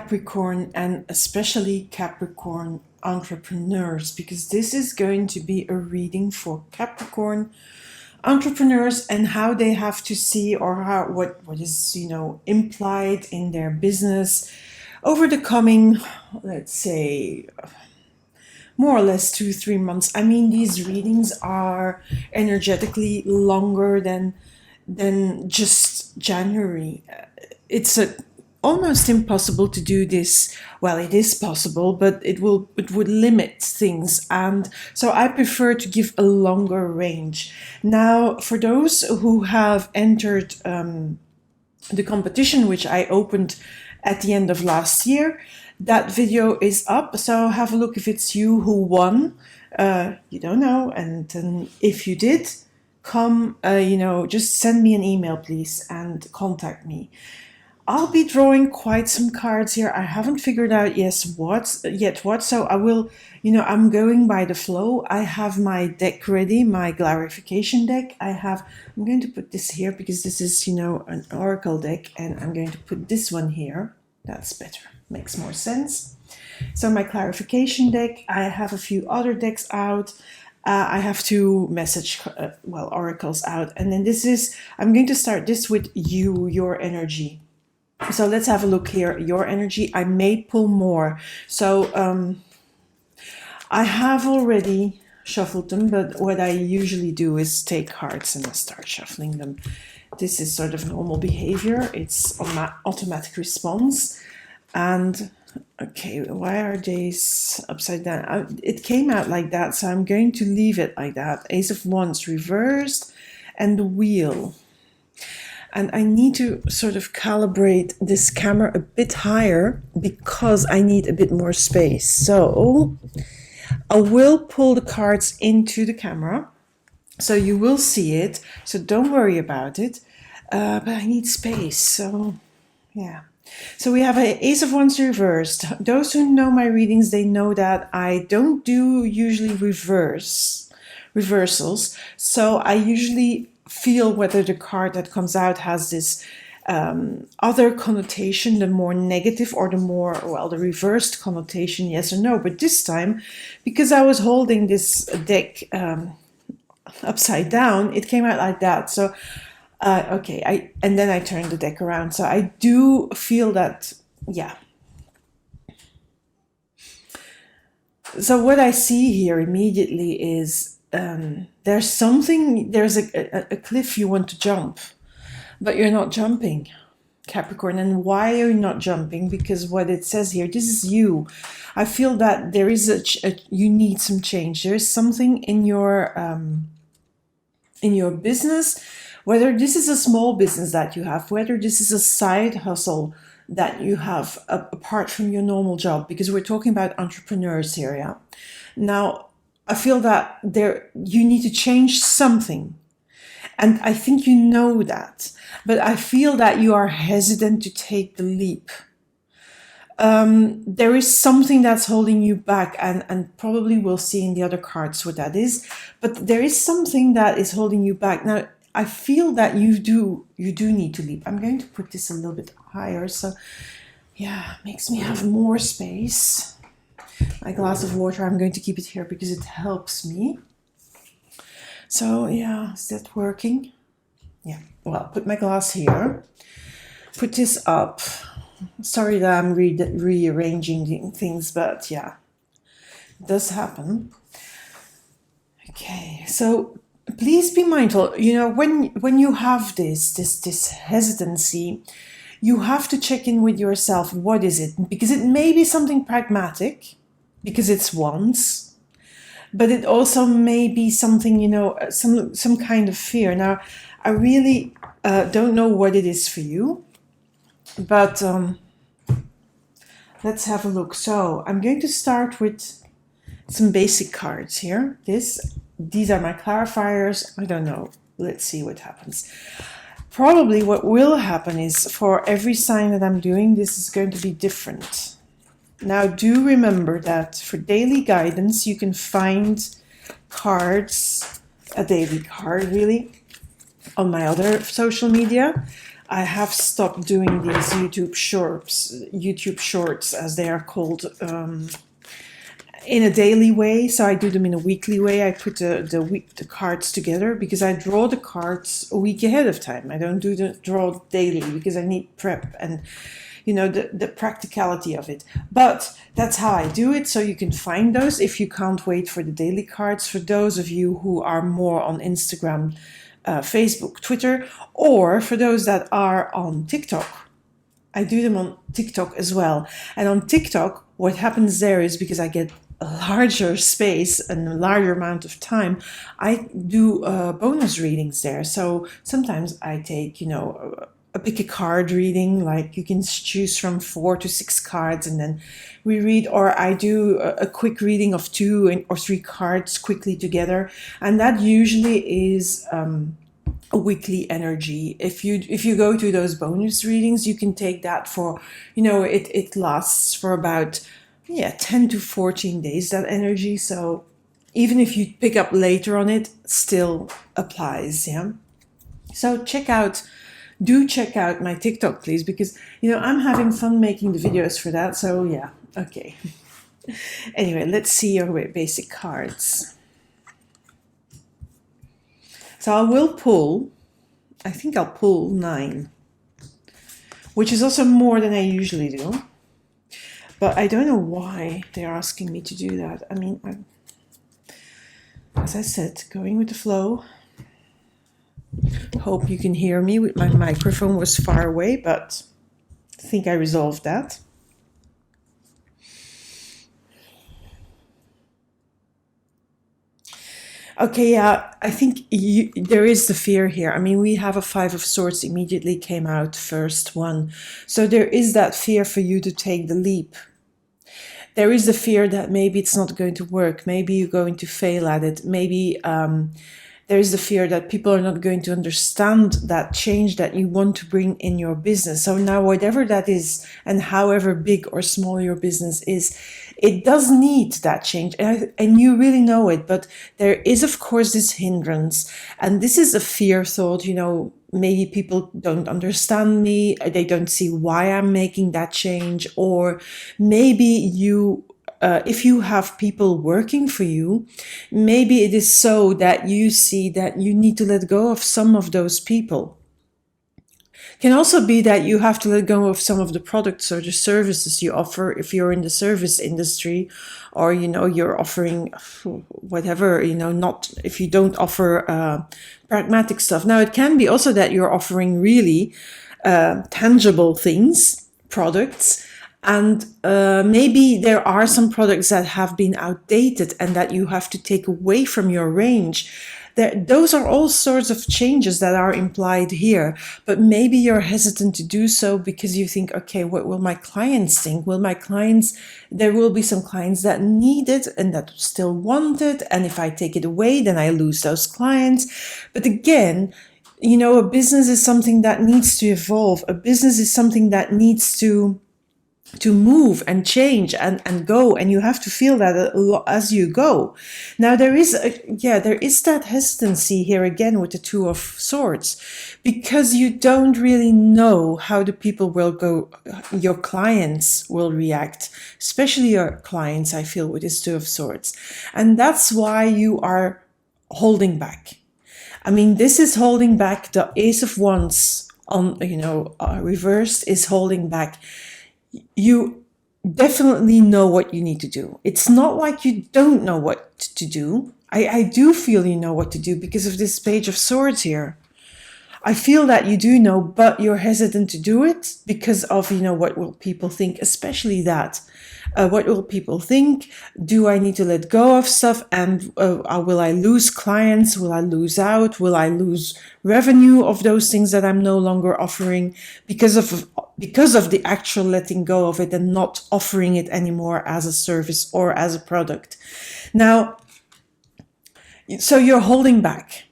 Capricorn, and especially Capricorn entrepreneurs, because this is going to be a reading for Capricorn entrepreneurs and how they have to see, or how what is implied in their business over the coming, let's say, more or less 2-3 months. I mean, these readings are energetically longer than just January. It's almost impossible to do this. Well, it is possible, but it would limit things, and so I prefer to give a longer range. Now, for those who have entered the competition, which I opened at the end of last year, that video is up, so have a look if it's you who won. You don't know, and if you did, come, just send me an email, please, and contact me. I'll be drawing quite some cards here. I haven't figured out yet what, so I will, I'm going by the flow. I have my deck ready, my clarification deck. I'm going to put this here because this is, an oracle deck, and I'm going to put this one here. That's better, makes more sense. So my clarification deck, I have a few other decks out. I have two message, oracles out. And then I'm going to start this with your energy. So let's have a look here. Your energy. I may pull more. So I have already shuffled them, but what I usually do is take cards and I start shuffling them. This is sort of normal behavior. It's automatic response. And okay, why are these upside down? It came out like that, so I'm going to leave it like that. Ace of Wands reversed and the wheel. And I need to sort of calibrate this camera a bit higher because I need a bit more space. So I will pull the cards into the camera, so you will see it. So don't worry about it. But I need space, so yeah. So we have an Ace of Wands reversed. Those who know my readings, they know that I don't do usually reversals. So I usually feel whether the card that comes out has this other connotation, the more negative, or the reversed connotation, yes or no. But this time, because I was holding this deck upside down, it came out like that. So okay, and then I turned the deck around. So I do feel that, yeah. So what I see here immediately is there's a cliff you want to jump, but you're not jumping, Capricorn. And why are you not jumping? Because what it says here, this is you. I feel that there is you need some change. There is something in your business, whether this is a small business that you have, whether this is a side hustle that you have apart from your normal job, because we're talking about entrepreneurs here, yeah? Now, I feel that you need to change something. And I think you know that. But I feel that you are hesitant to take the leap. There is something that's holding you back, and probably we'll see in the other cards what that is. But there is something that is holding you back. Now, I feel that you do need to leap. I'm going to put this a little bit higher. So, yeah, makes me have more space. My glass of water, I'm going to keep it here because it helps me. So, yeah, is that working? Yeah, well, put my glass here. Put this up. Sorry that I'm rearranging things, but yeah, it does happen. Okay, so please be mindful. When you have this hesitancy, you have to check in with yourself. What is it? Because it may be something pragmatic, because it's wands, but it also may be something, some kind of fear. Now, I really don't know what it is for you, but let's have a look. So I'm going to start with some basic cards here. These are my clarifiers. I don't know. Let's see what happens. Probably what will happen is for every sign that I'm doing, this is going to be different. Now, do remember that for daily guidance, you can find cards, a daily card really, on my other social media. I have stopped doing these YouTube shorts as they are called, in a daily way. So I do them in a weekly way. I put the cards together because I draw the cards a week ahead of time. I don't draw daily because I need prep and the practicality of it. But that's how I do it. So you can find those if you can't wait for the daily cards. For those of you who are more on Instagram, Facebook, Twitter, or for those that are on TikTok, I do them on TikTok as well. And on TikTok, what happens there is because I get a larger space and a larger amount of time, I do bonus readings there. So sometimes I take, pick a card reading, like you can choose from 4 to 6 cards and then we read, or I do a quick reading of 2 or 3 cards quickly together. And that usually is a weekly energy. If you go to those bonus readings, you can take that for, it lasts for about 10 to 14 days, that energy. So even if you pick up later on, it still applies. Yeah. So check out my TikTok, please, because I'm having fun making the videos for that. So yeah, okay. Anyway, let's see your basic cards. So I think I'll pull 9, which is also more than I usually do. But I don't know why they're asking me to do that. I mean, as I said, going with the flow. Hope you can hear me. My microphone was far away, but I think I resolved that. Okay, yeah, I think there is the fear here. I mean, we have a 5 of Swords immediately came out, first one. So there is that fear for you to take the leap. There is the fear that maybe it's not going to work. Maybe you're going to fail at it. Maybe there is the fear that people are not going to understand that change that you want to bring in your business. So now, whatever that is, and however big or small your business is, it does need that change. And you really know it. But there is, of course, this hindrance. And this is a fear thought, maybe people don't understand me. They don't see why I'm making that change. Or maybe if you have people working for you, maybe it is so that you see that you need to let go of some of those people. Can also be that you have to let go of some of the products or the services you offer if you're in the service industry, or you're offering whatever, not if you don't offer pragmatic stuff. Now it can be also that you're offering really tangible things, products. And maybe there are some products that have been outdated and that you have to take away from your range. Those are all sorts of changes that are implied here. But maybe you're hesitant to do so because you think, okay, what will my clients think? There will be some clients that need it and that still want it. And if I take it away, then I lose those clients. But again, a business is something that needs to evolve. A business is something that needs to move and change and go, and you have to feel that as you go. Now there is that hesitancy here again with the 2 of Swords, because you don't really know how the people will go, your clients will react, especially your clients, I feel, with this 2 of Swords. And that's why you are holding back. I mean, this is holding back. The Ace of Wands on reversed is holding back. You definitely know what you need to do. It's not like you don't know what to do. I do feel you know what to do because of this Page of Swords here. I feel that you do know, but you're hesitant to do it because of, what will people think, especially that. What will people think? Do I need to let go of stuff? And will I lose clients? Will I lose out? Will I lose revenue of those things that I'm no longer offering because of the actual letting go of it and not offering it anymore as a service or as a product? Now, so you're holding back.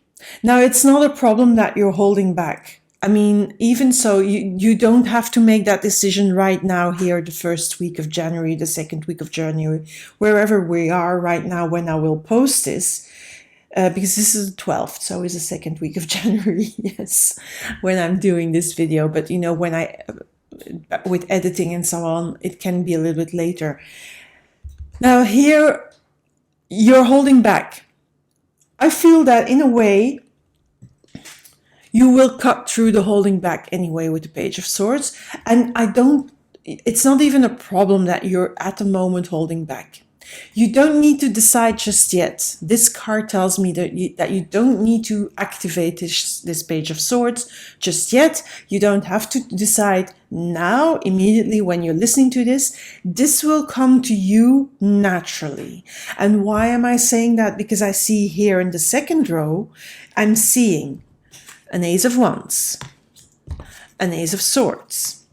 Now, it's not a problem that you're holding back. I mean, even so, you don't have to make that decision right now here, the first week of January, the second week of January, wherever we are right now when I will post this. because this is the 12th, so it's the second week of January, yes, when I'm doing this video. But you know, when with editing and so on, it can be a little bit later. Now here, you're holding back. I feel that in a way, you will cut through the holding back anyway with the Page of Swords. And it's not even a problem that you're at the moment holding back. You don't need to decide just yet. This card tells me that you don't need to activate this Page of Swords just yet. You don't have to decide now, immediately when you're listening to this. This will come to you naturally. And why am I saying that? Because I see here in the second row, I'm seeing an Ace of Wands, an Ace of Swords,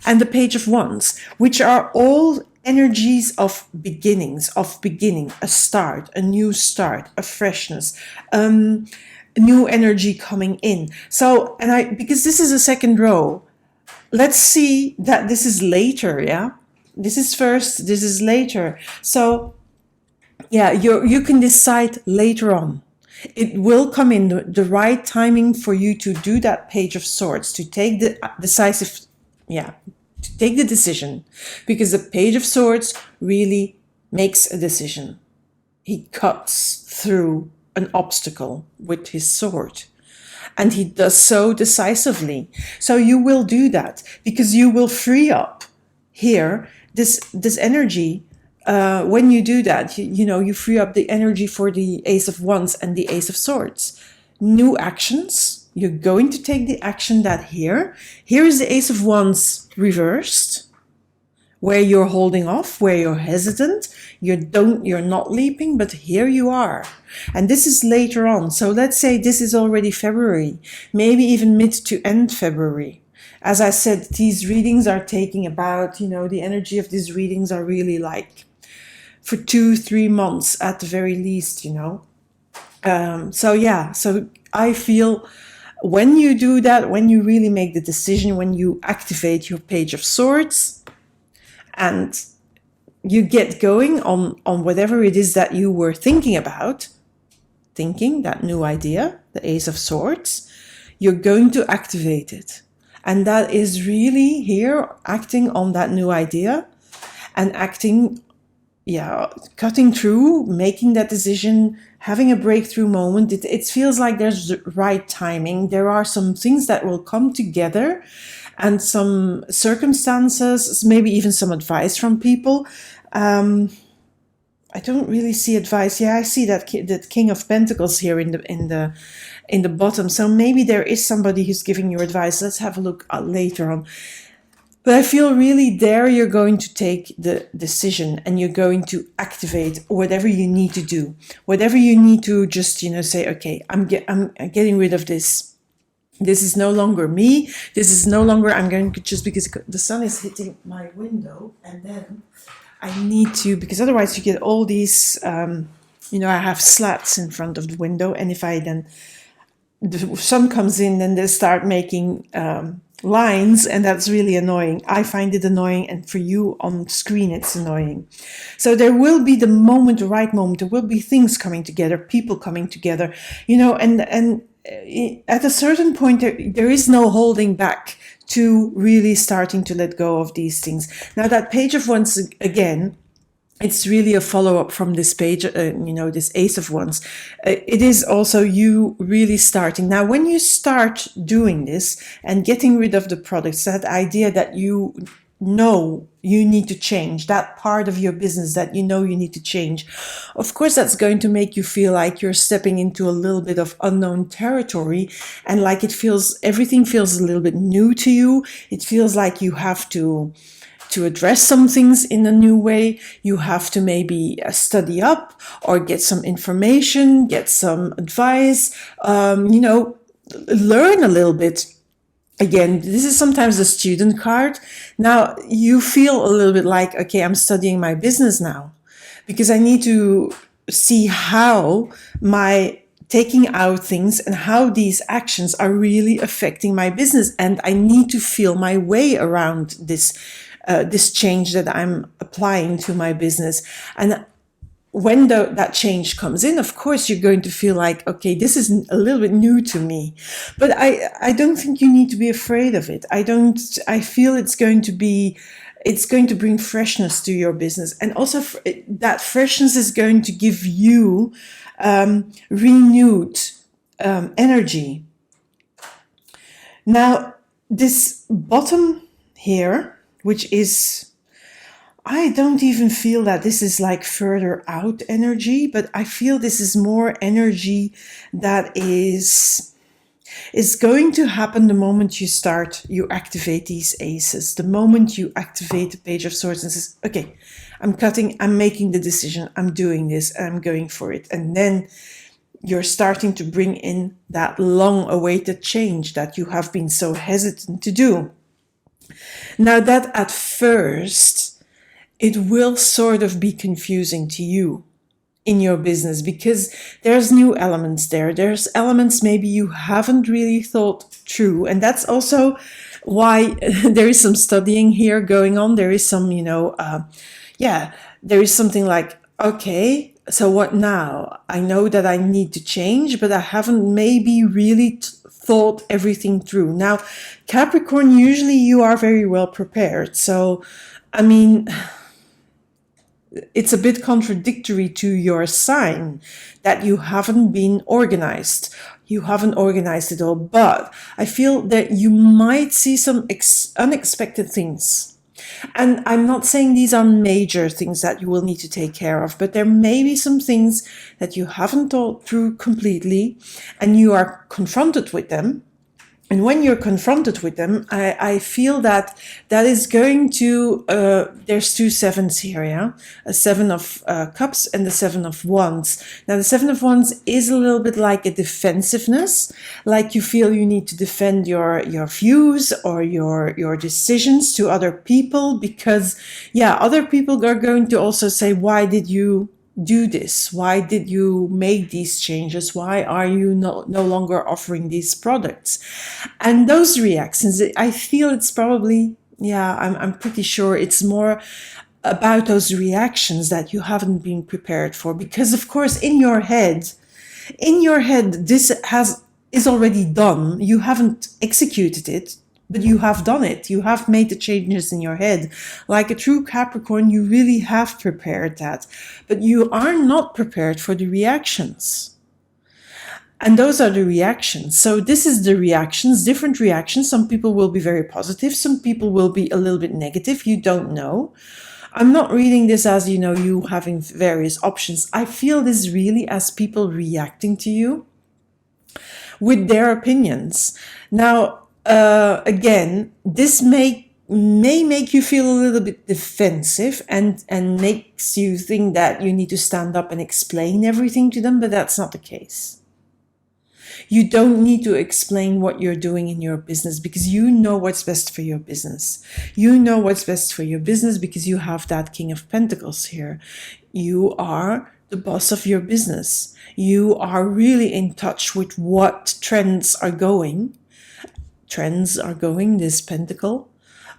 and the Page of Wands, which are all energies of beginnings, of beginning, a start, a new start, a freshness, new energy coming in. So, because this is a second row, let's see that this is later, yeah? This is first, this is later. So, yeah, you can decide later on. It will come in the right timing for you to do that Page of Swords, to take the decisive, to take the decision, because the Page of Swords really makes a decision. He cuts through an obstacle with his sword, and he does so decisively. So you will do that because you will free up here this energy. When you do that, you free up the energy for the Ace of Wands and the Ace of Swords. New actions. You're going to take the action that here is the Ace of Wands reversed, where you're holding off, where you're hesitant, you're not leaping, but here you are. And this is later on. So let's say this is already February, maybe even mid to end February. As I said, these readings are taking about, the energy of these readings are really like for 2-3 months at the very least, so I feel when you do that, when you really make the decision, when you activate your Page of Swords and you get going on whatever it is that you were thinking about, that new idea, the Ace of Swords, you're going to activate it. And that is really here acting on that new idea and acting, cutting through, making that decision, having a breakthrough moment. It feels like there's the right timing. There are some things that will come together and some circumstances, maybe even some advice from people. I don't really see advice. Yeah, I see that King of Pentacles here in the bottom. So maybe there is somebody who's giving you advice. Let's have a look later on. But I feel really there you're going to take the decision and you're going to activate whatever you need to do. Whatever you need to just, say, okay, I'm getting rid of this. This is no longer me. This is no longer, I'm going to, just because the sun is hitting my window, and then I need to, because otherwise you get all these, I have slats in front of the window, and if the sun comes in, then they start making lines, and that's really annoying. I find it annoying, and for you on screen it's annoying. So there will be the right moment. There will be things coming together, people coming together, and at a certain point there is no holding back to really starting to let go of these things. Now that Page of Wands, again, it's really a follow-up from this page, this Ace of Wands. It is also you really starting. Now, when you start doing this and getting rid of the products, that idea that you need to change, that part of your business that you need to change, of course, that's going to make you feel like you're stepping into a little bit of unknown territory, and like everything feels a little bit new to you. It feels like you have to address some things in a new way. You have to maybe study up or get some information, get some advice, learn a little bit. Again, this is sometimes the student card. Now you feel a little bit like, okay, I'm studying my business now because I need to see how my taking out things and how these actions are really affecting my business. And I need to feel my way around this change that I'm applying to my business. And when that change comes in, of course, you're going to feel like, okay, this is a little bit new to me. But I don't think you need to be afraid of it. I feel it's going to bring freshness to your business. And also that freshness is going to give you renewed energy. Now, this bottom here, which is, I don't even feel that this is like further out energy, but I feel this is more energy that is going to happen the moment you activate these aces, the moment you activate the Page of Swords and says, okay, I'm making the decision, I'm doing this, and I'm going for it. And then you're starting to bring in that long-awaited change that you have been so hesitant to do. Now, that at first, it will sort of be confusing to you in your business because there's new elements there. There's elements maybe you haven't really thought through. And that's also why there is some studying here going on. There is some, there is something like, okay, so what now? I know that I need to change, but I haven't maybe really thought everything through. Now, Capricorn, usually you are very well prepared. So, I mean, it's a bit contradictory to your sign that you haven't been organized. You haven't organized it all, but I feel that you might see some unexpected things. And I'm not saying these are major things that you will need to take care of, but there may be some things that you haven't thought through completely and you are confronted with them. And when you're confronted with them, I feel that is going to, there's two sevens here, yeah? A 7 of cups and the 7 of wands. Now, the 7 of wands is a little bit like a defensiveness, like you feel you need to defend your views or your decisions to other people because, yeah, other people are going to also say, why did you do this? Why did you make these changes? Why are you no longer offering these products? And those reactions, I feel it's probably, I'm pretty sure it's more about those reactions that you haven't been prepared for. Because of course, in your head, this is already done. You haven't executed it, but you have done it. You have made the changes in your head. Like a true Capricorn, you really have prepared that. But you are not prepared for the reactions. And those are the reactions. So this is the reactions, different reactions. Some people will be very positive. Some people will be a little bit negative. You don't know. I'm not reading this as, you having various options. I feel this really as people reacting to you with their opinions. Now, again, this may make you feel a little bit defensive and makes you think that you need to stand up and explain everything to them, but that's not the case. You don't need to explain what you're doing in your business because you know what's best for your business. You know what's best for your business because you have that King of Pentacles here. You are the boss of your business. You are really in touch with what trends are going. This pentacle,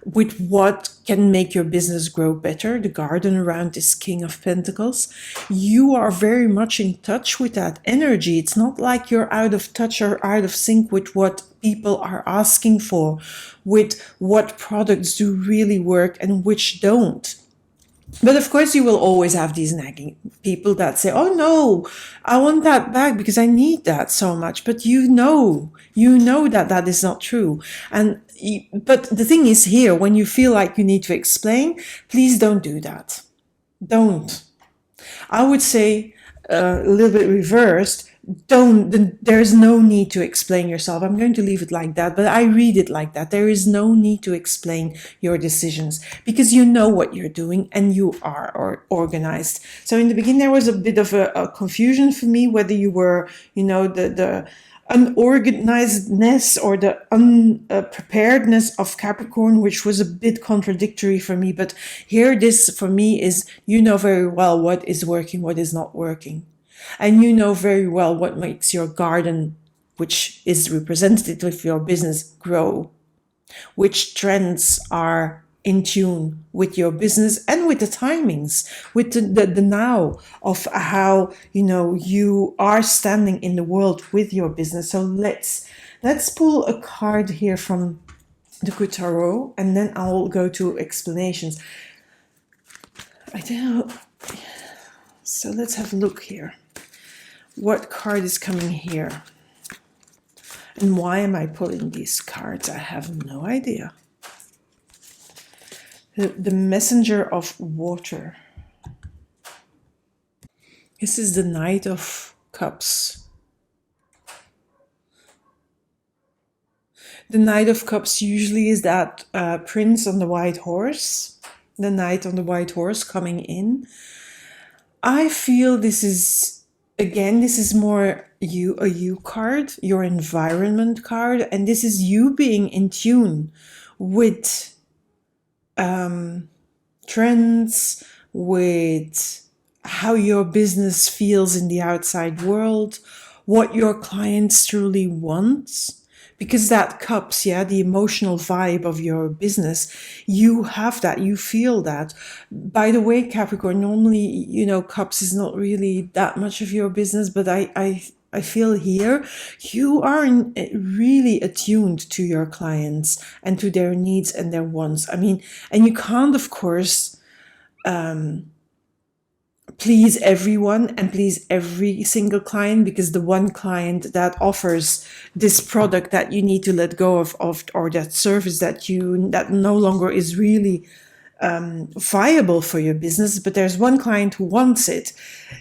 with what can make your business grow better, the garden around this King of Pentacles. You are very much in touch with that energy. It's not like you're out of touch or out of sync with what people are asking for, with what products do really work and which don't. But of course, you will always have these nagging people that say, oh no, I want that back because I need that so much. But you know that is not true. But the thing is here, when you feel like you need to explain, please don't do that. Don't. I would say a little bit reversed. There's no need to explain yourself. I'm going to leave it like that, but I read it like that. There is no need to explain your decisions because you know what you're doing and you are organized. So in the beginning, there was a bit of a confusion for me, whether you were, the unorganizedness or the unpreparedness of Capricorn, which was a bit contradictory for me. But here, this for me is, very well what is working, what is not working. And you know very well what makes your garden, which is representative of your business, grow. Which trends are in tune with your business and with the timings, with the now of how, you know, you are standing in the world with your business. So let's pull a card here from the Good Tarot, and then I'll go to explanations. I don't know. So let's have a look here. What card is coming here? And why am I pulling these cards? I have no idea. The Messenger of Water. This is the Knight of Cups. The Knight of Cups usually is that prince on the white horse, the knight on the white horse coming in. I feel this is, again, this is more a you card, your environment card, and this is you being in tune with trends, with how your business feels in the outside world, what your clients truly want. Because that cups, yeah, the emotional vibe of your business, you have that, you feel that. By the way, Capricorn, normally, you know, cups is not really that much of your business, but I feel here you are really attuned to your clients and to their needs and their wants. I mean, and you can't, of course, please everyone and please every single client, because the one client that offers this product that you need to let go of or that service that no longer is really viable for your business, but there's one client who wants it,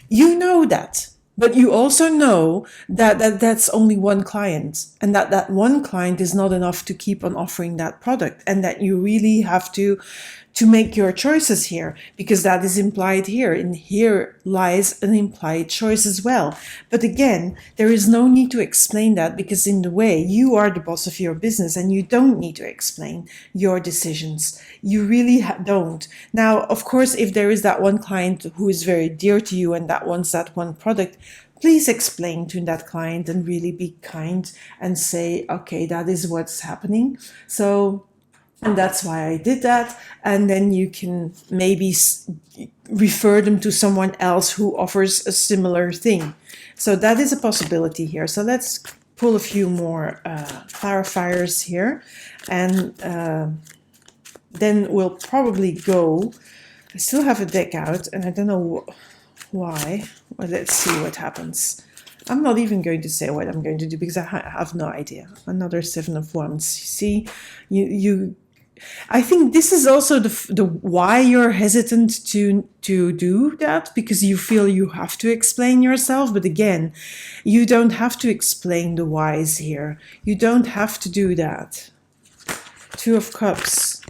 you know that. But you also know that that's only one client, and that one client is not enough to keep on offering that product, and that you really have to make your choices here, because that is implied here. And here lies an implied choice as well. But again, there is no need to explain that, because in the way, you are the boss of your business and you don't need to explain your decisions. You really don't. Now, of course, if there is that one client who is very dear to you and that wants that one product, please explain to that client and really be kind and say, okay, that is what's happening. So, and that's why I did that. And then you can maybe refer them to someone else who offers a similar thing. So that is a possibility here. So let's pull a few more clarifiers here. And then we'll probably go. I still have a deck out, and I don't know why. Well, let's see what happens. I'm not even going to say what I'm going to do, because I have no idea. Another Seven of Wands. See, I think this is also the why you're hesitant to do that, because you feel you have to explain yourself. But again, you don't have to explain the whys here. You don't have to do that. Two of Cups.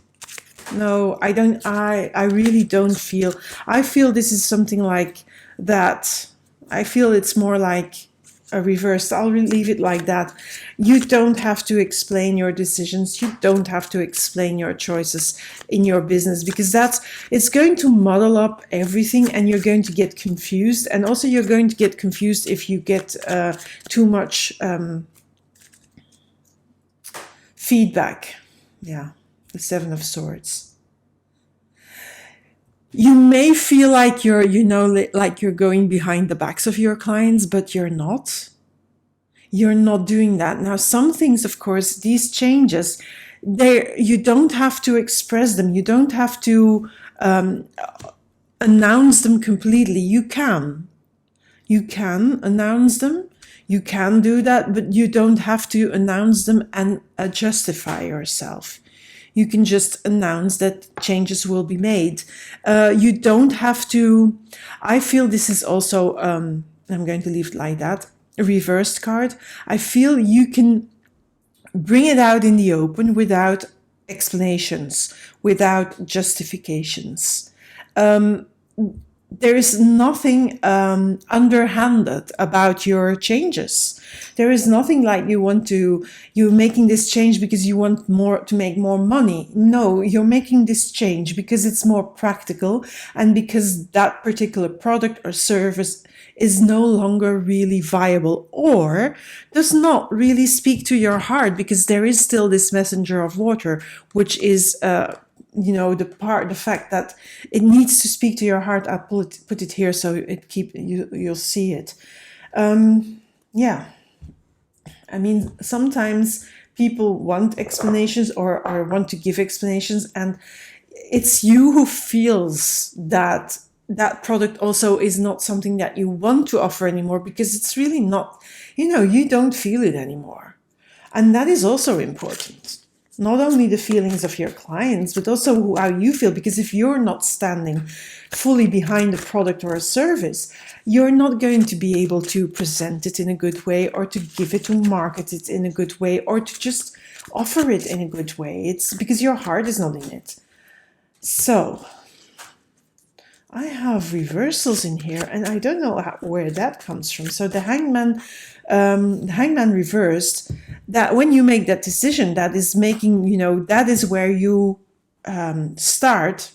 No, I don't. I really don't feel. I feel this is something like that. I feel it's more like a reverse. I'll leave it like that. You don't have to explain your decisions. You don't have to explain your choices in your business, because it's going to muddle up everything, and you're going to get confused. And also you're going to get confused if you get too much feedback. Yeah, the Seven of Swords. You may feel like you're, like you're going behind the backs of your clients, but you're not. You're not doing that. Now, some things, of course, these changes, you don't have to express them. You don't have to announce them completely. You can announce them. You can do that, but you don't have to announce them and justify yourself. You can just announce that changes will be made. You don't have to. I feel this is also, I'm going to leave it like that, a reversed card. I feel you can bring it out in the open without explanations, without justifications. There is nothing underhanded about your changes. There is nothing like you're making this change because you want to make more money. No, you're making this change because it's more practical, and because that particular product or service is no longer really viable, or does not really speak to your heart, because there is still this messenger of water, which is you know, the fact that it needs to speak to your heart. I'll put it here so you'll see it. Yeah, I mean, sometimes people want explanations or want to give explanations, and it's you who feels that that product also is not something that you want to offer anymore, because it's really not, you know, you don't feel it anymore. And that is also important. Not only the feelings of your clients, but also how you feel. Because if you're not standing fully behind a product or a service, you're not going to be able to present it in a good way, or to give it, to market it in a good way, or to just offer it in a good way. It's because your heart is not in it. So I have reversals in here, and I don't know where that comes from. So the hangman reversed, that when you make that decision, that is making, you know, that is where you start,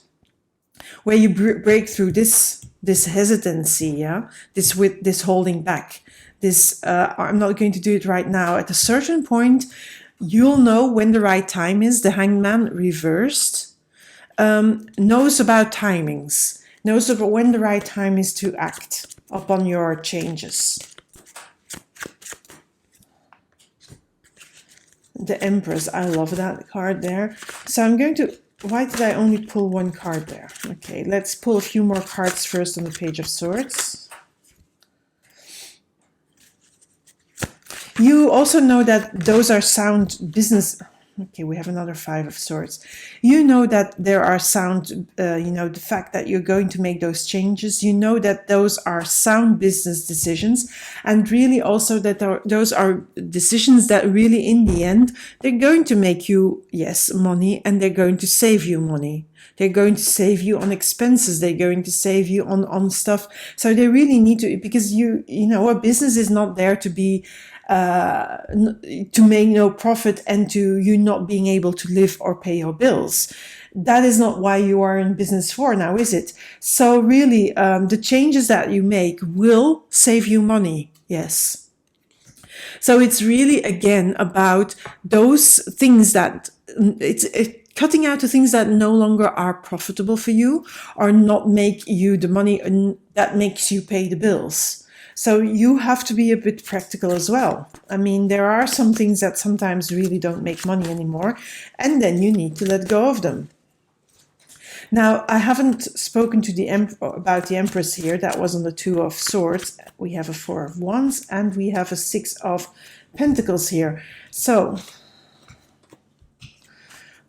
where you break through this hesitancy, yeah, this holding back, this I'm not going to do it right now. At a certain point, you'll know when the right time is. The hangman reversed knows about timings, knows about when the right time is to act upon your changes. The Empress, I love that card there. So I'm going to, why did I only pull one card there? Okay, let's pull a few more cards first on the Page of Swords. You also know that those are sound business. Okay, we have another Five of Swords. You know that there are sound, you know, the fact that you're going to make those changes. You know that those are sound business decisions, and really also that those are decisions that really, in the end, they're going to make you, yes, money, and they're going to save you money. They're going to save you on expenses. They're going to save you on stuff. So they really need to, because you know, a business is not there to be to make no profit and to you not being able to live or pay your bills. That is not why you are in business for now, is it? So really, the changes that you make will save you money. Yes. So it's really, again, about those things that it's cutting out the things that no longer are profitable for you, or not make you the money that makes you pay the bills. So you have to be a bit practical as well. I mean, there are some things that sometimes really don't make money anymore, and then you need to let go of them. Now, I haven't spoken to about the Empress here. That was on the Two of Swords. We have a Four of Wands, and we have a Six of Pentacles here. So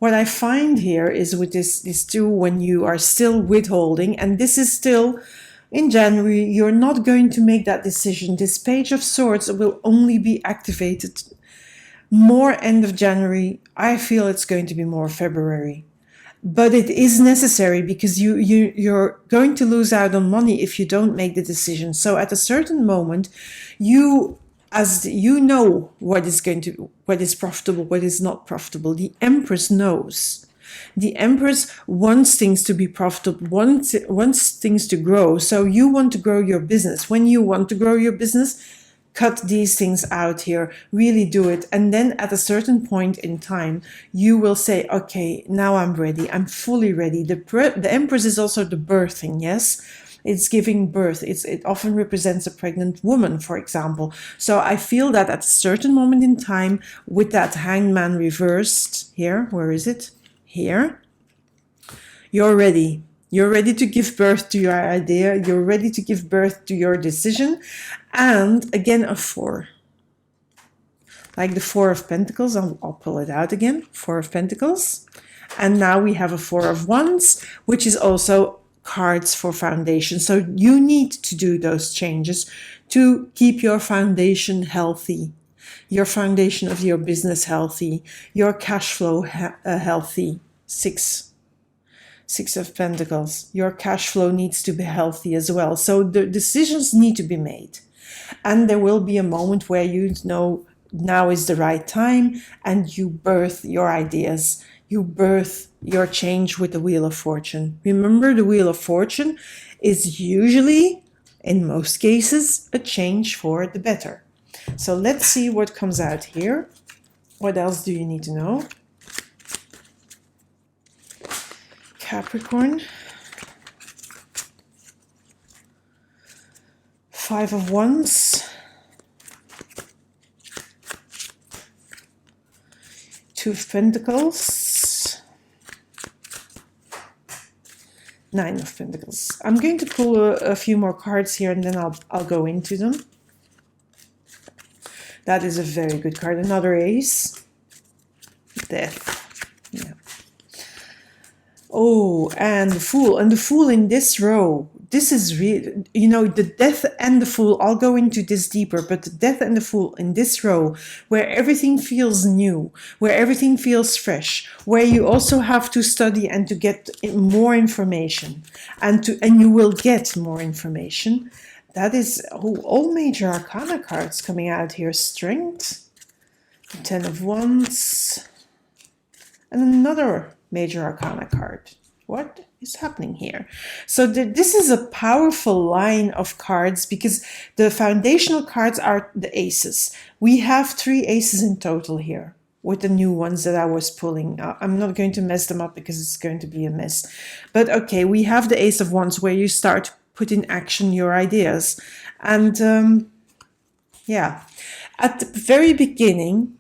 what I find here is with this two, when you are still withholding, and this is still in January, you're not going to make that decision. This Page of Swords will only be activated more end of January. I feel it's going to be more February. But it is necessary, because you're going to lose out on money if you don't make the decision. So at a certain moment, as you know what is profitable, what is not profitable. The Empress knows. The Empress wants things to be profitable, wants things to grow. So you want to grow your business. When you want to grow your business, cut these things out here, really do it. And then at a certain point in time, you will say, okay, now I'm ready. I'm fully ready. The Empress is also the birthing, yes? It's giving birth. It often represents a pregnant woman, for example. So I feel that at a certain moment in time, with that Hangman reversed here, where is it? Here, you're ready. You're ready to give birth to your idea. You're ready to give birth to your decision. And again, a Four. Like the Four of Pentacles. I'll pull it out again. Four of Pentacles. And now we have a Four of Wands, which is also cards for foundation. So you need to do those changes to keep your foundation healthy. Your foundation of your business healthy. Your cash flow healthy. Six of Pentacles. Your cash flow needs to be healthy as well. So the decisions need to be made. And there will be a moment where you know now is the right time, and you birth your ideas. You birth your change with the Wheel of Fortune. Remember, the Wheel of Fortune is usually, in most cases, a change for the better. So let's see what comes out here. What else do you need to know? Capricorn. 5 of Wands. 2 of Pentacles. 9 of Pentacles. I'm going to pull a few more cards here and then I'll go into them. That is a very good card. Another ace. Death. Yeah. Oh, and the Fool. And the Fool in this row. This is really, you know, the Death and the Fool. I'll go into this deeper, but the Death and the Fool in this row, where everything feels new, where everything feels fresh, where you also have to study and to get more information, and you will get more information. That is all major arcana cards coming out here. Strength, 10 of Wands, and another major arcana card. What is happening here? So this is a powerful line of cards because the foundational cards are the aces. We have 3 aces in total here with the new ones that I was pulling. I'm not going to mess them up because it's going to be a mess. But okay, we have the Ace of Wands where you start to put in action your ideas. And yeah, at the very beginning,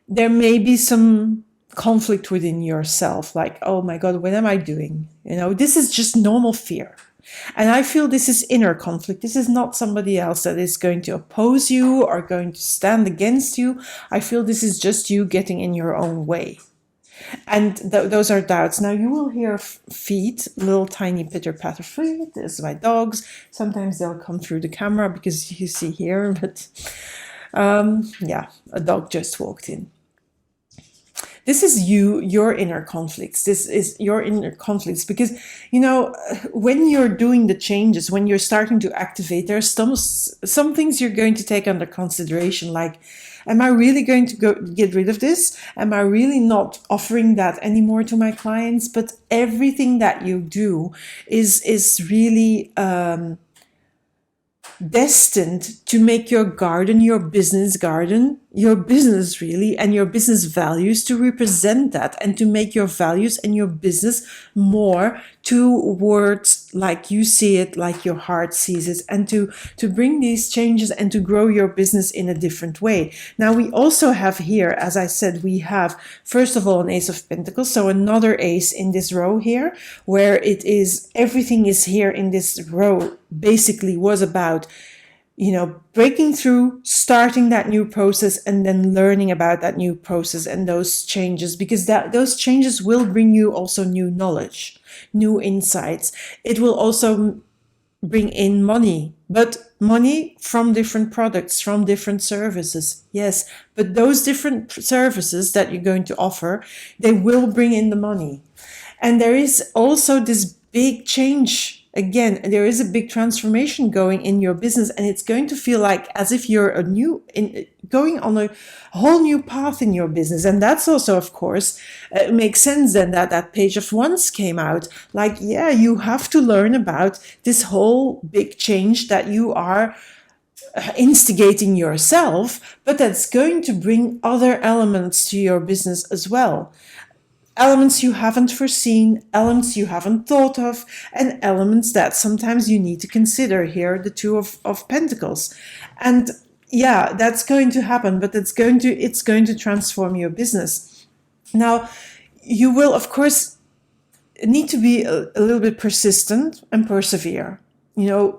there may be some conflict within yourself, like, oh my God, what am I doing? You know, this is just normal fear. And I feel this is inner conflict. This is not somebody else that is going to oppose you or going to stand against you. I feel this is just you getting in your own way. And those are doubts. Now you will hear feet, little tiny pitter patter feet. This is my dogs. Sometimes they'll come through the camera because you see here, but yeah, a dog just walked in. This is your inner conflicts. This is your inner conflicts because, you know, when you're doing the changes, when you're starting to activate, there's some things you're going to take under consideration, like, am I really going to get rid of this? Am I really not offering that anymore to my clients? But everything that you do is really destined to make your garden, your business really, and your business values to represent that and to make your values and your business more towards like you see it, like your heart sees it, and to bring these changes and to grow your business in a different way. Now we also have here, as I said, we have first of all an Ace of Pentacles, so another ace in this row here, where it is everything is here in this row basically was about, you know, breaking through, starting that new process, and then learning about that new process and those changes, because those changes will bring you also new knowledge, new insights. It will also bring in money, but money from different products, from different services. Yes, but those different services that you're going to offer, they will bring in the money. And there is also this big change. Again, there is a big transformation going in your business, and it's going to feel like as if you're going on a whole new path in your business. And that's also, of course, makes sense then that Page of Wands came out. Like, yeah, you have to learn about this whole big change that you are instigating yourself, but that's going to bring other elements to your business as well. Elements you haven't foreseen, elements you haven't thought of, and elements that sometimes you need to consider. Here, the Two of Pentacles. And yeah, that's going to happen, but it's going to transform your business. Now, you will, of course, need to be a little bit persistent and persevere. You know,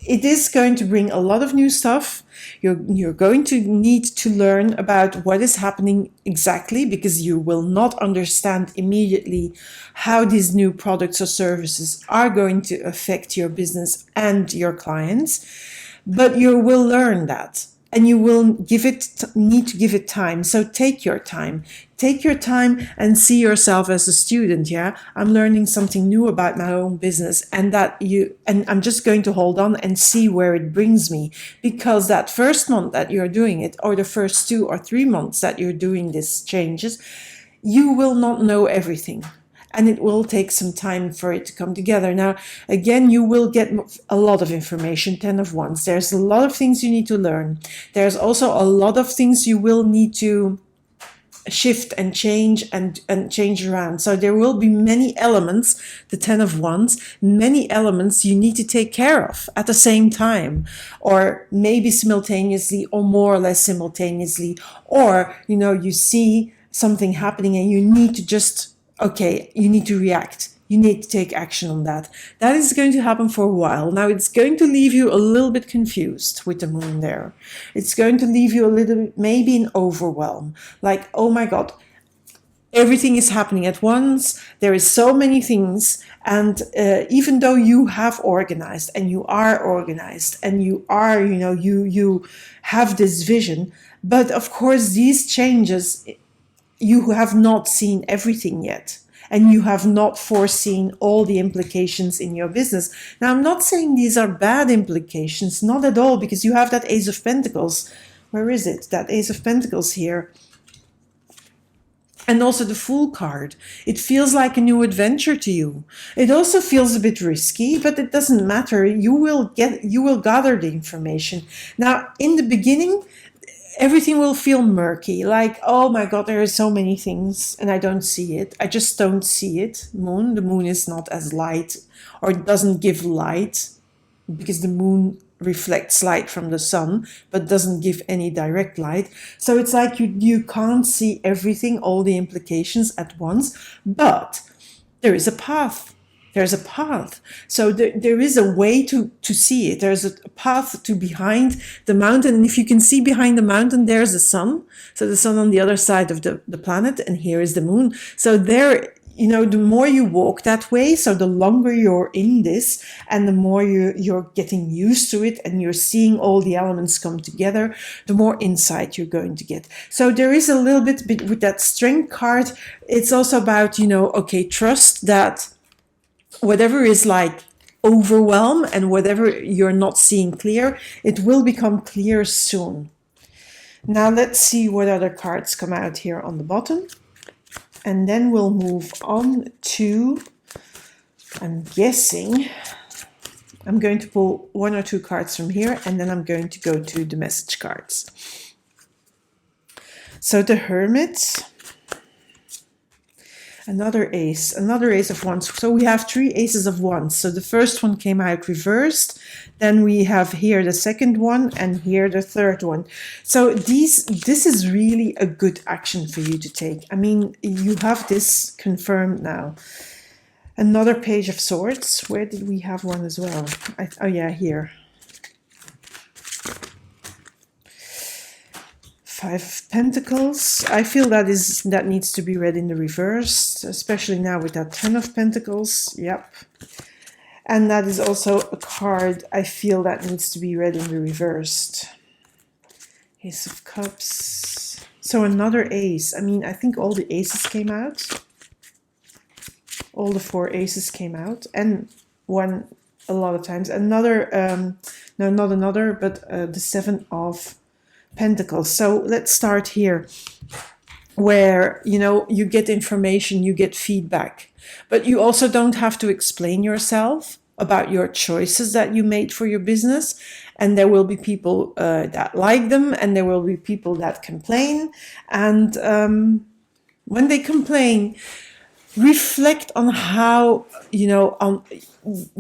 it is going to bring a lot of new stuff. You're going to need to learn about what is happening exactly, because you will not understand immediately how these new products or services are going to affect your business and your clients. But you will learn that, and you will need to give it time. So take your time. Take your time and see yourself as a student. Yeah, I'm learning something new about my own business, and I'm just going to hold on and see where it brings me. Because that first month that you're doing it, or the first 2 or 3 months that you're doing these changes, you will not know everything. And it will take some time for it to come together. Now, again, you will get a lot of information, 10 of Wands. There's a lot of things you need to learn. There's also a lot of things you will need to shift and change and change around. So there will be many elements, the 10 of Wands, many elements you need to take care of at the same time, or maybe simultaneously, or more or less simultaneously, or you see something happening and you need to just, okay, you need to react. You need to take action on that. That is going to happen for a while. Now, it's going to leave you a little bit confused with the moon there. It's going to leave you a little bit, maybe in overwhelm. Like, oh my God, everything is happening at once. There is so many things. And even though you have organized and you are organized and you are, you have this vision, but of course, these changes, you have not seen everything yet. And you have not foreseen all the implications in your business. Now, I'm not saying these are bad implications, not at all, because you have that Ace of Pentacles. Where is it? That Ace of Pentacles here. And also the Fool card. It feels like a new adventure to you. It also feels a bit risky, but it doesn't matter. You will gather the information. Now, in the beginning, everything will feel murky, like, oh my God, there are so many things and I don't see it. I just don't see it. The moon is not as light, or it doesn't give light, because the moon reflects light from the sun, but doesn't give any direct light. So it's like you can't see everything, all the implications at once, but there is a path. There's a path. So there is a way to see it. There's a path to behind the mountain. And if you can see behind the mountain, there's the sun. So the sun on the other side of the planet, and here is the moon. So there, the more you walk that way, so the longer you're in this, and the more you're getting used to it, and you're seeing all the elements come together, the more insight you're going to get. So there is a little bit with that Strength card. It's also about, okay, trust that whatever is like overwhelm and whatever you're not seeing clear, it will become clear soon. Now let's see what other cards come out here on the bottom. And then we'll move on to, I'm guessing, I'm going to pull one or two cards from here, and then I'm going to go to the message cards. So the Hermit, another ace of wands. So we have 3 aces of wands. So the first one came out reversed. Then we have here the second one, and here the third one. So this is really a good action for you to take. I mean, you have this confirmed now. Another Page of Swords. Where did we have one as well? Oh yeah, here. 5 of Pentacles. I feel that needs to be read in the reverse, especially now with that 10 of Pentacles. Yep. And that is also a card I feel that needs to be read in the reversed. Ace of Cups. So another ace. I mean, I think all the aces came out. All the 4 aces came out, and one a lot of times. Another, no, not another, but the 7 of Pentacles. So let's start here, where you get information, you get feedback, but you also don't have to explain yourself about your choices that you made for your business. And there will be people that like them, and there will be people that complain. And when they complain, reflect on how,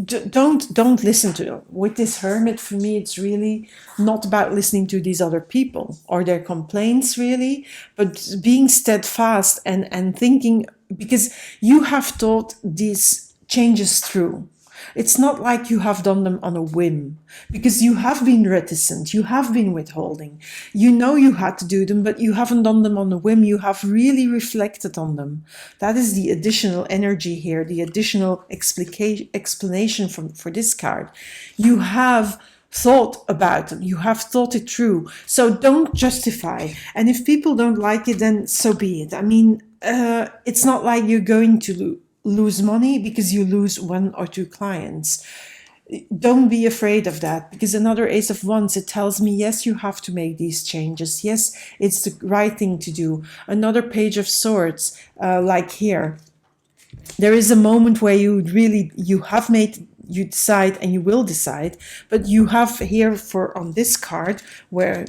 don't listen to them. With this Hermit, for me, it's really not about listening to these other people or their complaints, really, but being steadfast and thinking, because you have thought these changes through. It's not like you have done them on a whim, because you have been reticent, you have been withholding. You had to do them, but you haven't done them on a whim. You have really reflected on them. That is the additional energy here, the additional explanation for this card. You have thought about them. You have thought it through. So don't justify. And if people don't like it, then so be it. I mean, it's not like you're going to lose money because you lose 1 or 2 clients. Don't be afraid of that, because another Ace of Wands, it tells me, yes, you have to make these changes. Yes, it's the right thing to do. Another Page of Swords, like here. There is a moment where you have made you decide and you will decide. But you have here on this card where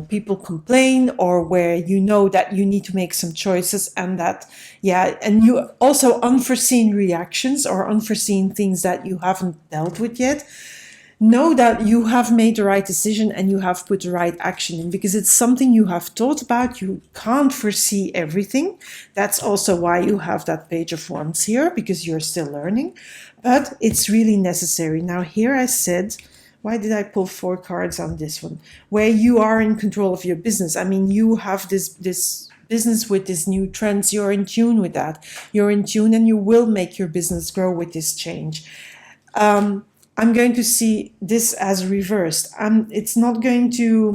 people complain, or where that you need to make some choices, and that and you also unforeseen reactions or unforeseen things that you haven't dealt with yet. Know that you have made the right decision and you have put the right action in, because it's something you have thought about. You can't foresee everything. That's also why you have that Page of Wands here, because you're still learning, but it's really necessary. Now here I said, why did I pull 4 cards on this one? Where you are in control of your business. I mean, you have this business with these new trends. You're in tune with that. You're in tune, and you will make your business grow with this change. I'm going to see this as reversed. It's not going to,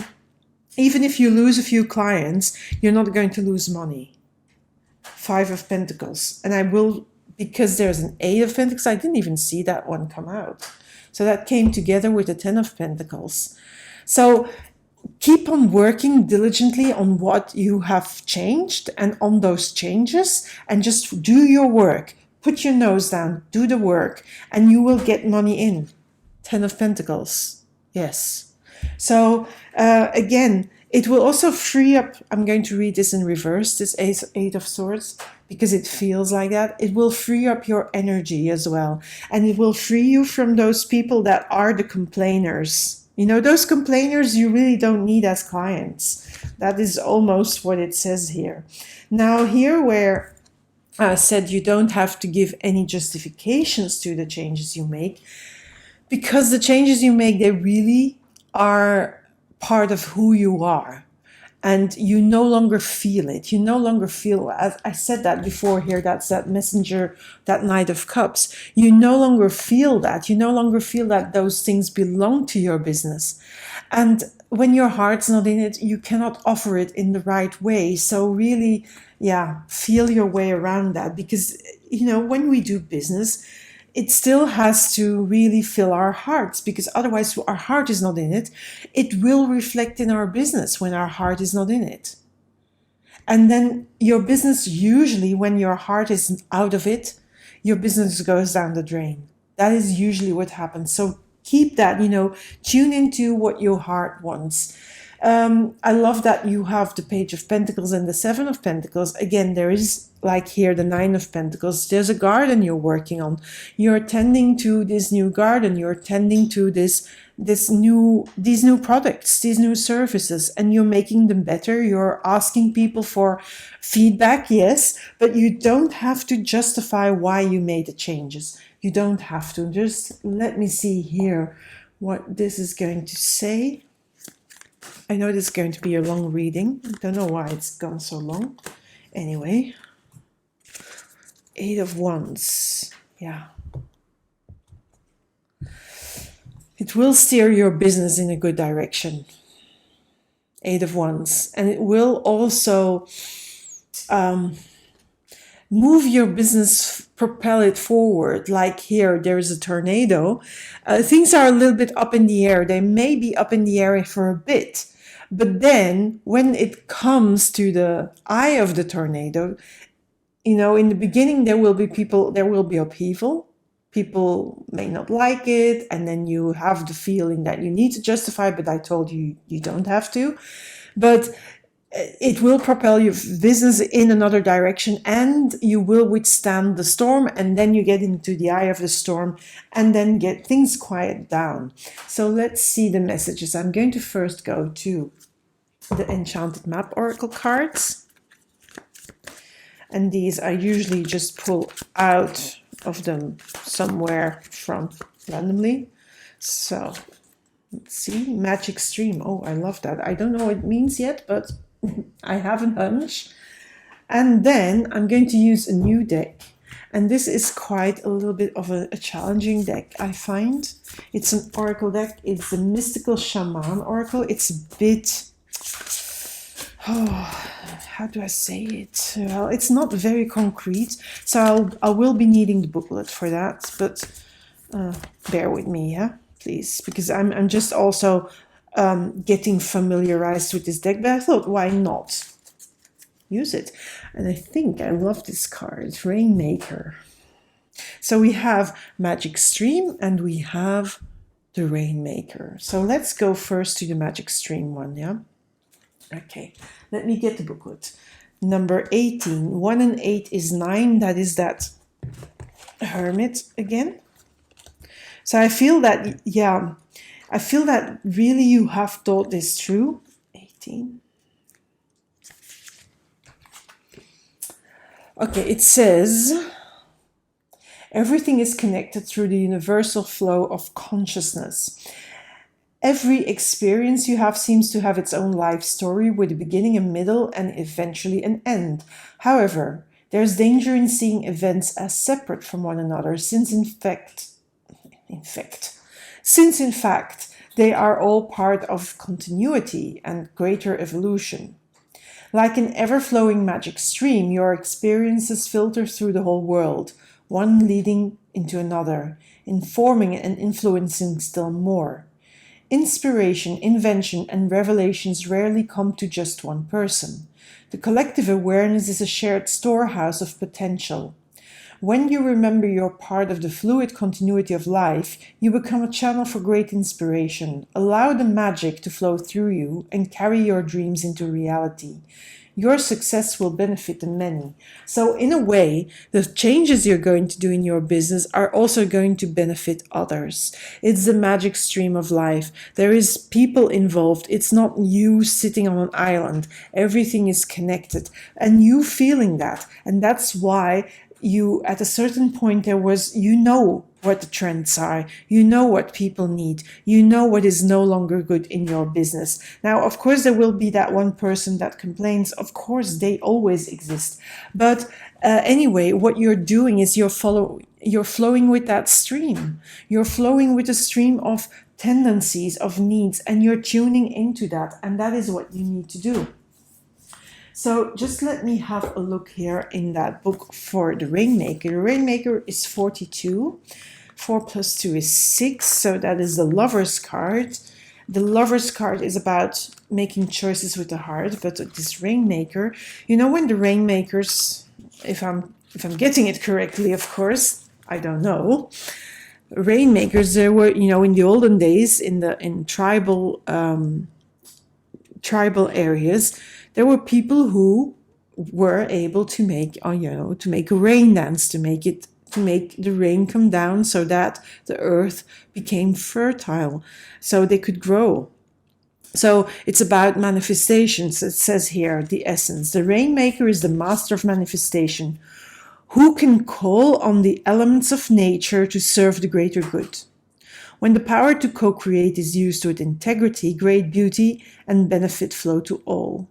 even if you lose a few clients, you're not going to lose money. 5 of Pentacles. And I will, because there's an 8 of Pentacles, I didn't even see that one come out. So that came together with the 10 of Pentacles. So keep on working diligently on what you have changed and on those changes, and just do your work. Put your nose down, do the work, and you will get money in. 10 of Pentacles. Yes. So again, it will also free up. I'm going to read this in reverse, this 8 of Swords, because it feels like that. It will free up your energy as well. And it will free you from those people that are the complainers. Those complainers you really don't need as clients. That is almost what it says here. Now here where I said you don't have to give any justifications to the changes you make, because the changes you make, they really are part of who you are, and you no longer feel it. You no longer feel, as I said that before here, that's that Messenger, that Knight of Cups. You no longer feel that. You no longer feel that those things belong to your business. And when your heart's not in it, you cannot offer it in the right way. So really, feel your way around that, because, when we do business, it still has to really fill our hearts, because otherwise our heart is not in it. It will reflect in our business when our heart is not in it. And then your business, usually when your heart is out of it, your business goes down the drain. That is usually what happens. So keep that, tune into what your heart wants. I love that you have the Page of Pentacles and the 7 of Pentacles. Again, there is, like here, the 9 of Pentacles. There's a garden you're working on. You're tending to this new garden. You're tending to these new products, these new services, and you're making them better. You're asking people for feedback, yes, but you don't have to justify why you made the changes. You don't have to. Just let me see here what this is going to say. I know this is going to be a long reading. I don't know why it's gone so long. Anyway, 8 of Wands. Yeah. It will steer your business in a good direction. 8 of Wands. And it will also move your business, propel it forward. Like here, there is a tornado. Things are a little bit up in the air. They may be up in the air for a bit. But then when it comes to the eye of the tornado, in the beginning, there will be upheaval. People may not like it. And then you have the feeling that you need to justify, but I told you, you don't have to. But it will propel your business in another direction, and you will withstand the storm, and then you get into the eye of the storm, and then get things quiet down. So let's see the messages. I'm going to first go to the Enchanted Map Oracle cards. And these I usually just pull out of them somewhere from randomly. So let's see. Magic Stream. Oh, I love that. I don't know what it means yet, but I have a hunch. And then I'm going to use a new deck. And this is quite a little bit of a challenging deck, I find. It's an oracle deck. It's the Mystical Shaman Oracle. It's a bit... how do I say it? Well, it's not very concrete. So I will be needing the booklet for that. But bear with me, yeah? Please. Because I'm just also... getting familiarized with this deck, but I thought, why not use it? And I think I love this card, Rainmaker. So we have Magic Stream and we have the Rainmaker. So let's go first to the Magic Stream one, yeah? Okay, let me get the booklet. Number 18, 1 and 8 is 9, that is that Hermit again. So I feel that, yeah, I feel that really you have thought this through. 18. Okay, it says, everything is connected through the universal flow of consciousness. Every experience you have seems to have its own life story with a beginning, a middle, and eventually an end. However, there's danger in seeing events as separate from one another, since in fact, they are all part of continuity and greater evolution. Like an ever-flowing magic stream, your experiences filter through the whole world, one leading into another, informing and influencing still more. Inspiration, invention, and revelations rarely come to just one person. The collective awareness is a shared storehouse of potential. When you remember you're part of the fluid continuity of life, you become a channel for great inspiration. Allow the magic to flow through you and carry your dreams into reality. Your success will benefit the many. So in a way, the changes you're going to do in your business are also going to benefit others. It's the magic stream of life. There is people involved. It's not you sitting on an island. Everything is connected. And you feeling that. And that's why you, at a certain point, there was, you know what the trends are, you know what people need, you know what is no longer good in your business. Now, of course, there will be that one person that complains. Of course, they always exist. But anyway, what you're doing is you're flowing with that stream. You're flowing with a stream of tendencies, of needs, and you're tuning into that. And that is what you need to do. So just let me have a look here in that book for the Rainmaker. The Rainmaker is 42. 4 plus 2 is 6. So that is the Lover's card. The Lover's card is about making choices with the heart. But this Rainmaker, you know, when the Rainmakers, if I'm getting it correctly, of course, I don't know. Rainmakers, there were, you know, in the olden days, in tribal areas, there were people who were able to make, to make a rain dance, to make the rain come down so that the earth became fertile, so they could grow. So it's about manifestations. It says here, the essence. The Rainmaker is the master of manifestation, who can call on the elements of nature to serve the greater good. When the power to co-create is used with integrity, great beauty and benefit flow to all.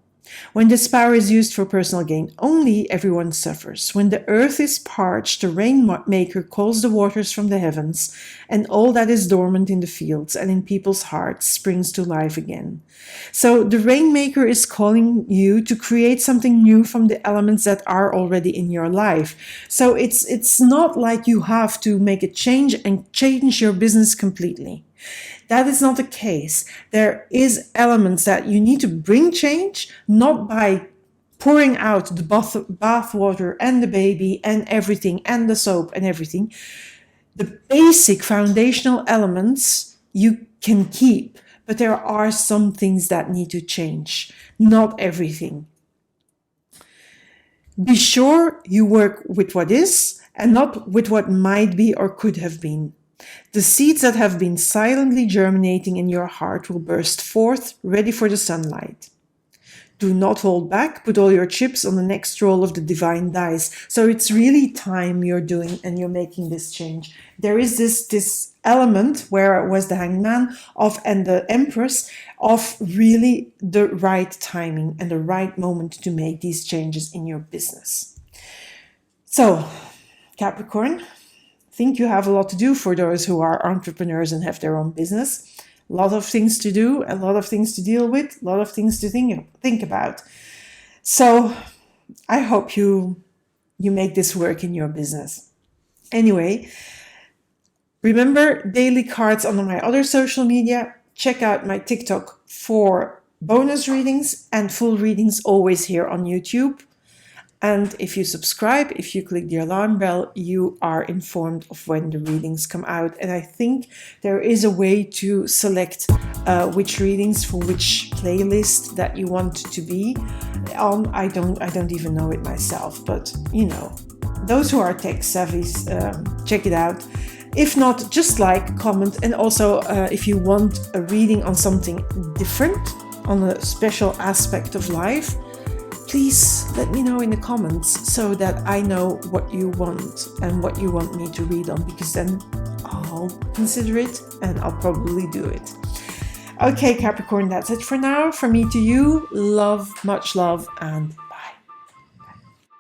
When this power is used for personal gain only, everyone suffers. When the earth is parched, the Rainmaker calls the waters from the heavens, and all that is dormant in the fields and in people's hearts springs to life again. So the Rainmaker is calling you to create something new from the elements that are already in your life. So it's not like you have to make a change and change your business completely. That is not the case. There is elements that you need to bring change, not by pouring out the bath water and the baby and everything and the soap and everything. The basic foundational elements you can keep, but there are some things that need to change, not everything. Be sure you work with what is and not with what might be or could have been. The seeds that have been silently germinating in your heart will burst forth, ready for the sunlight. Do not hold back, put all your chips on the next roll of the divine dice. So it's really time you're doing and you're making this change. There is this element where it was the Hangman and the Empress of really the right timing and the right moment to make these changes in your business. So, Capricorn, think you have a lot to do for those who are entrepreneurs and have their own business. A lot of things to do, a lot of things to deal with, a lot of things to think about. So I hope you make this work in your business. Anyway, remember daily cards on my other social media. Check out my TikTok for bonus readings and full readings always here on YouTube. And if you subscribe, if you click the alarm bell, you are informed of when the readings come out. And I think there is a way to select which readings for which playlist that you want to be on. I don't even know it myself, but you know, those who are tech savvy, check it out. If not, just like, comment, and also if you want a reading on something different, on a special aspect of life, please let me know in the comments so that I know what you want and what you want me to read on, because then I'll consider it and I'll probably do it. Okay, Capricorn, that's it for now. From me to you, love, much love, and